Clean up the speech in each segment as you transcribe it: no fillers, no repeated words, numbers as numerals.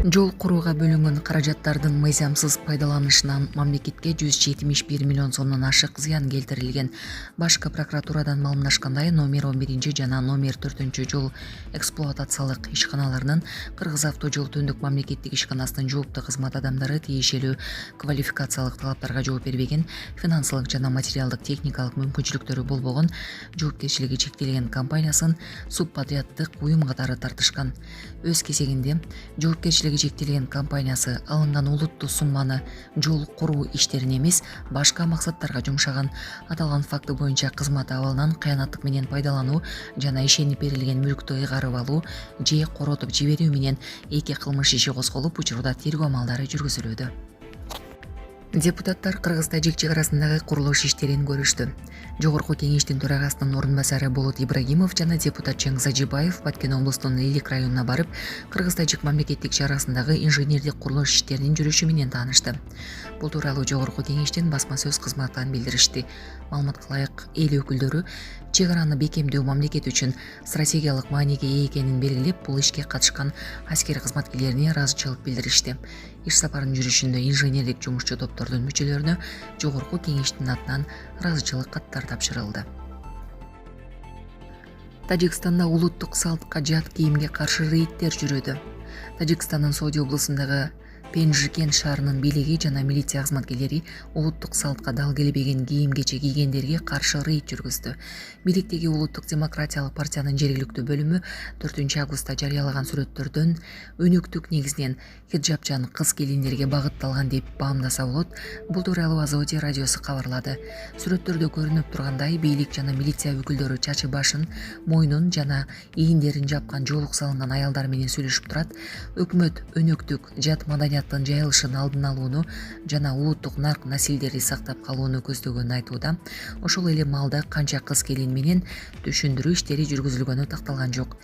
Жол курууга бөлүнгөн каражаттардын мыйзамсыз пайдаланышынан мамлекетке 171 миллион сомдон ашык зыян келтирилген. Башкы прокуратурадан маалымдашкандай, номер 11 жана номер 4 жол эксплуатациялык ишканаларынын Кыргыз автожол Түндүк мамлекеттик ишканасынын жооптуу кызмат адамдары тиешелүү квалификациялык талаптарга жооп бербеген, финансылык жана материалдык техникалык мүмкүнчүлүктөрү болбогон жоопкерчилиги чектелген компаниясын субподряддык уюм катары тартышкан. Өз кезегинде жоопкерчилиги чектелген компаниясы алынган улуттуу сумманы жол куруу иштерине эмес, башка максаттарга жумшаган. Аталган факты боюнча кызмат абалынан кыянаттык менен пайдалануу жана ишенип берилген мүлктү ыйгарып алуу же коротуп жиберүү менен 2 кылмыш иши козголуп, учурда тергөө амалдары жүргүзүлүүдө. Депутаттар Кыргыз-Тажик чек арасындагы курулуш иштерин көрүштү. Жогорку кеңештин төрагасынын орун басары Болот Ибрагимов жана депутат Чыңгыз Ажибаев Баткен облустунун Илик районуна барып, Кыргыз-Тажик мамлекеттик чек арасындагы инженердик курулуш иштеринин жүрүшү менен таанышты. Бул тууралуу Жогорку кеңештин басма сөз кызматынан билдиришти. Маалыматка ылайык, эл өкүлдөрү чек араны бекемдөө мамлекет үчүн стратегиялык мааниге ээ экенин белгилеп, бул ишке катышкан аскер кызматкерлерине ыраазычылык билдиришти. Иш сапарынын жүрүшүндө инженерлик жумушчу топтордун мүчөлөрүнө Жогорку кеңештин атынан ыраазычылык каттар тапшырылды. Тажикстанда улуттук салтка жат кийимге каршы рейдтер жүрүүдө. Тажикстандын Соди облусундагы Пенжикен шаарынын бийлиги жана милиция кызматкерлери улуттук салтка дал келбеген кийим-кече кийгендерге каршы рейд жүргүздү. Бийликтеги улуттук демократиялык партиянын жергиликтүү бөлүмү 4 августта жарыялаган сүрөттөрдөн өнүктүк негизинен хиджабчан кыз келиндерге багытталган деп баамдаса болот. Бул тууралуу Азоти радиосу кабарлады. Сүрөттөрдө көрүнүп тургандай, бийлик жана милиция өкүлдөрү чачы башын, мойнун жана ийиндерин жапкан жоолук салынган аялдар менен сүйлөшүп турат. Өкмөт өнөктүк жат маданияттын жайылышын алдын алууну жана улуттук нарк насилдерди сактап калууну көздөгөнүн айтууда. Ошол эле маалда канча кыз келин менен түшүндүрүү иштери жүргүзүлгөнү такталган жок.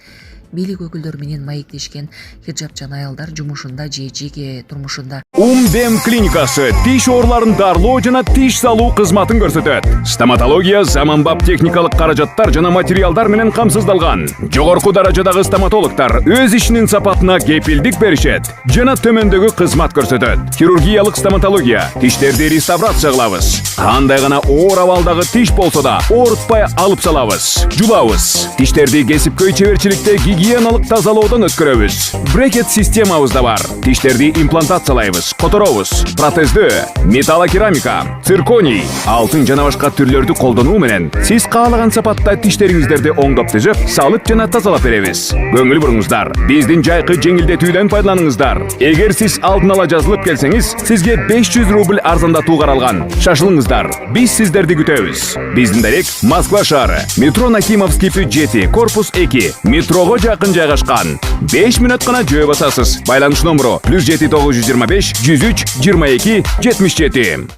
Бийлик өкүлдөрү менен маектешкен хиджабчан аялдар жумушунда же жеке турмушунда Умдем клиникасы тиш ооруларын дарылоо жана тиш салуу кызматын көрсөтөт. Стоматология заманбап техникалык каражаттар жана материалдар менен камсыздалган. Жогорку даражадагы стоматологдор өз ишинин сапатына кепилдик беришет жана төмөндөгү кызмат көрсөтөт. Хирургиялык стоматология, тиштерди реставрация кылабыз. Кандай гана оор абалдагы тиш болсо да оорутпай алып салабыз. Жулабыз. Тиштерди кесипкөй чеберчиликте гигиеналык тазалоодон өткөрөбүз. Брекет системабыз да бар. Тиштерди имплантациялайбыз, которобуз. Протездөө, металлокерамика, цирконий, алтын жана башка түрлөрдү колдонуу менен сиз каалаган сапатта тиштериңиздерди оңдоп түзөп, салып жана тазалап беребиз. Көңүл буруңуздар, биздин жайкы жеңилдетүүдөн пайдаланыңыздар. Эгер сиз алдын ала жазылып келсеңиз, сизге 500 рубль арзандатуу каралган. Шашылыңыздар, биз сиздерди күтөбүз. Биздин дарек Москва шаары, метро Накимовский путь 7, корпус 2, метрого жакын жайгашкан. 5 мүнөт гана жөө басасыз. Байланыш номеру +7 925 103 22 77.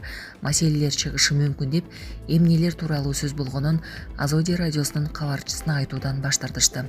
маселелер чыгышы мүмкүн деп эмнелер тууралуу сөз болгонун Азоди радиосунун кабарчысына айтуудан баш тартышты.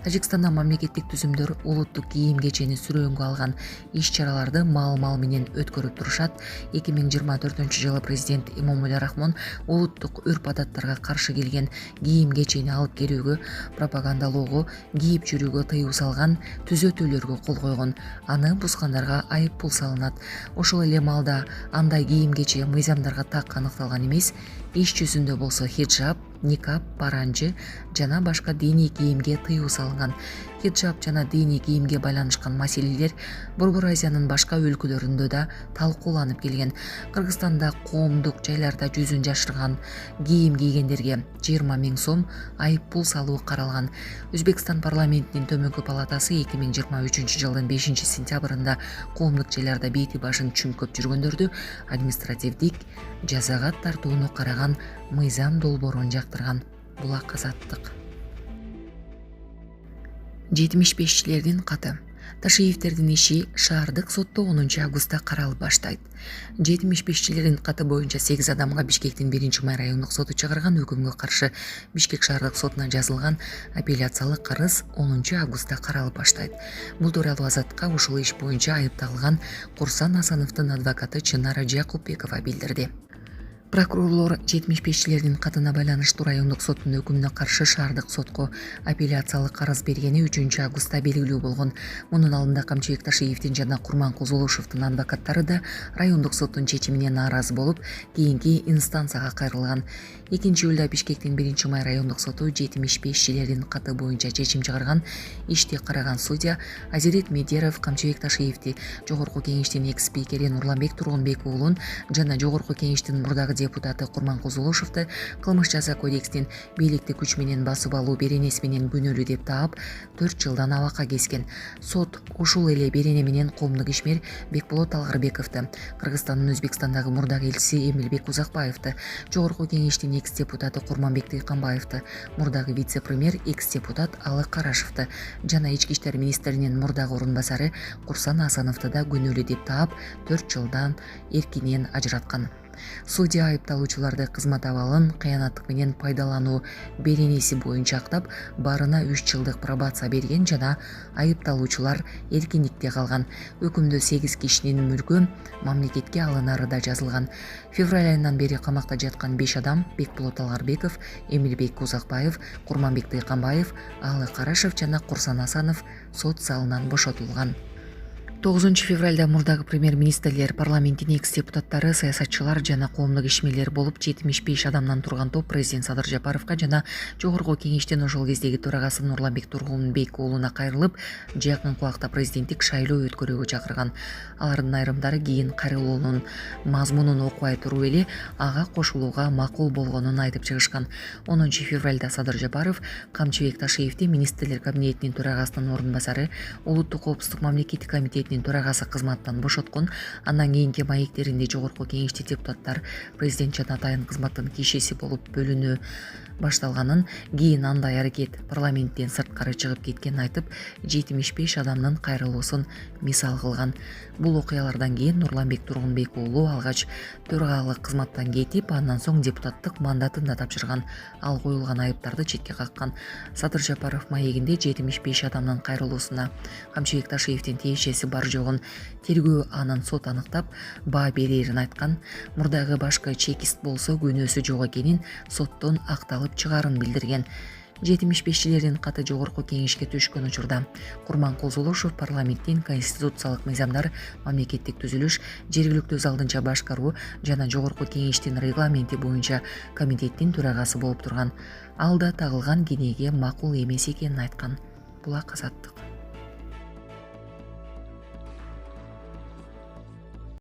Тажикстанда мамлекеттик түзүмдөр улуттук кийим-кечени сүрөөнгө алган иш-чараларды мал менен өткөрүп турушат. 2024-жылы президент Эмомали Рахмон улуттук үрп-адаттарга каршы келген кийим-кечени алып келүүгө, пропагандалоого, кийип жүрүүгө тыюу салган түзөтүүлөргө кол койгон. Аны бузгандарга айып пул салынат. Ошол эле маалда андай кийим-кече мыйзамдарга так аныкталган эмес. Иш жүзүндө болсо хиджаб, никап, паранжы жана башка диний кийимге тыюу салынган. Хиджаб жана диний кийимге байланышкан маселелер Борбор Азиянын башка өлкөлөрүндө да талкууланып келген. Кыргызстанда коомдук жайларда жүзүн жашырган кийим кийгендерге 20 000 сом айып пул салуу каралган. Өзбекстан парламентинин төмөнкү палатасы 2023-жылдын 5 сентябрында коомдук жайларда бети башын чүмкөп жүргөндөрдү административдик жазага тартууну караган мыйзам долбоорун жактырган. Булак Азаттык. 75-чилердин каты. Ташиевтердин иши шаардык сотто 10 августта каралып баштайт. 75-чилердин каты боюнча 8 адамга Бишкектин 1-май райондук соту чыгарган өкүмгө каршы Бишкек шаардык сотуна жазылган апелляциялык арыз 10 августта каралып баштайт. Бул тууралуу Азатка ушул иш боюнча айыпталган Курсан Асановдун адвокаты Чынара Жакупбекова билдирди. Прокурорлор 75-чилердин катына байланыштуу райондук соттун өкүмүнө каршы шаардык сотко апелляциялык арыз бергени 3 августта белгилүү болгон. Мунун алдында Камчыбек Ташиевдин жана Курманкул Зулушевдин адвокаттары да райондук соттун чечимине нааразы болуп, кийинки инстанцияга кайрылган. 2-июлда Бишкектин 1-май райондук соту 75-чилердин каты боюнча чечим чыгарган. Ишти караган судья Азирет Медеров Камчыбек Ташиевди Жогорку кеңештин экс-спикери Нурланбек Тургунбек уулун жана Жогорку кеңештин мурдагы депутаты Курманкул Зулушевди кылмыш жаза кодекстин бийликти күч менен басып алуу беренеси менен күнөөлүү деп таап 4 жылдан абакка кескен. Сот ушул эле берене менен коомдук ишмер Бекболот Алгарбековду, Кыргызстандын Өзбекстандагы мурдагы элчиси Эмилбек Узакбаевди, Жогорку кеңештин экс-депутаты Курманбек Тыйканбаевди, мурдагы вице-премьер экс-депутат Алы Карашевди жана ички иштер министринин мурдагы орун басары Курсан Асановду да күнөөлүү деп таап 4 жылдан эркинен ажыраткан. Судья айыпталуучуларды кызмат абалын кыянаттык менен пайдалануу беренеси боюнча актап, барына 3 жылдык пробация берген жана айыпталуучулар эркиндикте калган. Өкүмдө 8 кишинин мүлкү мамлекетке алынары да жазылган. Февраль айынан бери камакта жаткан 5 адам Бекболот Алгарбеков, Эмилбек Узакбаев, Курманбек Тыйканбаев, Алы Карашев жана Курсан Асанов сот залынан бошотулган. 9 февралда мурдагы премьер-министрлер, парламенттин экс-депутаттары, саясатчылар жана коомдук ишмерлер болуп 75 адамдан турган топ президент Садыр Жапаровго жана Жогорку кеңештин ошол кездеги төрагасы Нурланбек Тургунбек уулуна кайрылып, жакынкы убакта президенттик шайлоо өткөрүүгө чакырган. Алардын айрымдары кийин кайрылуунун мазмунун окубай туруп эле ага кошулууга макул болгонун айтып чыгышкан. 10 февралда Садыр Жапаров Камчыбек Ташиевди министрлер кабинетинин төрагасынын орун басары, улуттук коопсуздук мамлекеттик комитетинин төрагасы кызматтан бошоткон. Андан кийинки маектеринде Жогорку кеңешти депутаттар президент жана атайын кызматтын кишиси болуп бөлүнүү башталганын, кийин андай аракет парламенттен сырткары чыгып кеткенин айтып, 75 адамдын кайрылуусун мисал кылган. Бул окуялардан кийин Нурланбек Тургунбек уулу алгач төрагалык кызматтан кетип, андан соң депутаттык мандатын да тапшырган. Ал коюлган айыптарды четке каккан. Садыр Жапаров маегинде 75 адамдын кайрылуусуна Камчыбек Ташиевдин тиешеси бар жогун тергөө анын сот аныктап, баа берерин айткан. Мурдагы башкы чекист болсо күнөөсү жок экенин соттон акталып чыгарын билдирген. 75-чилердин каты Жогорку кеңешке түшкөн учурда Курманкул Зулушев парламенттин конституциялык мыйзамдар, мамлекеттик түзүлүш, жергиликтүү өз алдынча башкаруу жана Жогорку кеңештин регламенти боюнча комитеттин төрагасы болуп турган. Ал да тагылган кенеге макул эмес экенин айткан. Булак Азаттык.